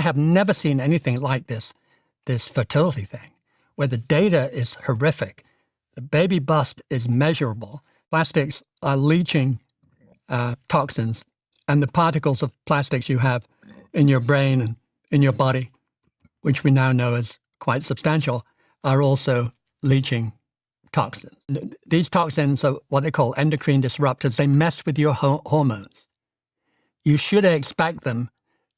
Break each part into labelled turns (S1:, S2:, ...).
S1: I have never seen anything like this fertility thing, where the data is horrific. The baby bust is measurable. Plastics are leaching toxins, and the particles of plastics you have in your brain and in your body, which we now know is quite substantial, are also leaching toxins. These toxins are what they call endocrine disruptors. They mess with your hormones. You should expect them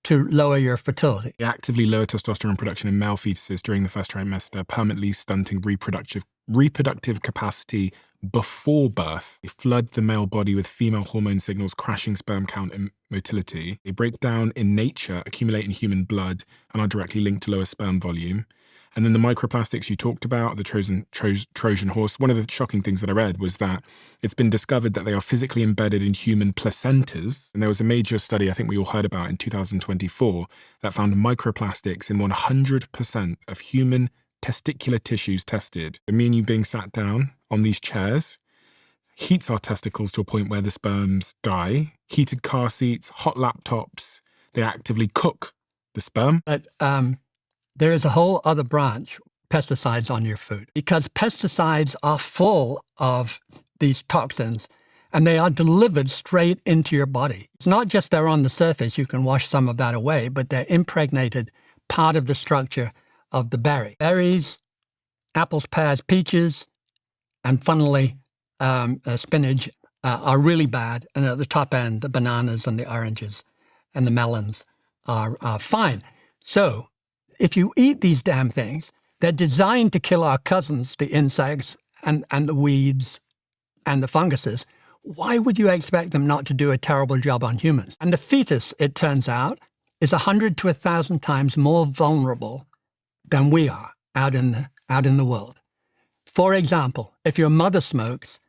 S1: to lower your fertility.
S2: They actively lower testosterone production in male fetuses during the first trimester, permanently stunting reproductive capacity before birth. They flood the male body with female hormone signals, crashing sperm count and motility. They break down in nature, accumulate in human blood, and are directly linked to lower sperm volume. And then the microplastics you talked about, the Trojan horse. One of the shocking things that I read was that it's been discovered that they are physically embedded in human placentas. And there was a major study I think we all heard about in 2024 that found microplastics in 100% of human testicular tissues tested. Me and you being sat down on these chairs heats our testicles to a point where the sperms die. Heated car seats, hot laptops, they actively cook the sperm.
S1: But there is a whole other branch, pesticides on your food, because pesticides are full of these toxins and they are delivered straight into your body. It's not just they're on the surface, you can wash some of that away, but they're impregnated part of the structure of the berry. Berries, apples, pears, peaches, and funnily spinach are really bad. And at the top end, the bananas and the oranges and the melons are fine. So if you eat these damn things, they're designed to kill our cousins, the insects and the weeds and the funguses. Why would you expect them not to do a terrible job on humans? And the fetus, it turns out, is 100 to 1,000 times more vulnerable than we are out in the world. For example, if your mother smokes,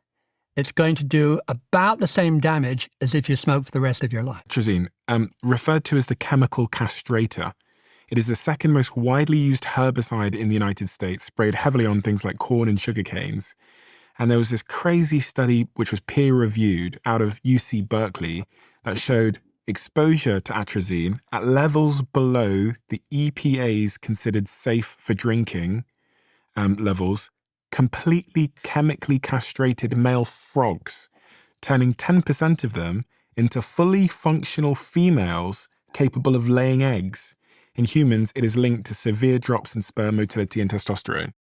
S1: it's going to do about the same damage as if you smoke for the rest of your life.
S2: Atrazine, referred to as the chemical castrator, it is the second most widely used herbicide in the United States, sprayed heavily on things like corn and sugar canes. And there was this crazy study, which was peer-reviewed out of UC Berkeley, that showed exposure to atrazine at levels below the EPA's considered safe for drinking levels, completely chemically castrated male frogs, turning 10% of them into fully functional females capable of laying eggs. In humans, it is linked to severe drops in sperm motility and testosterone.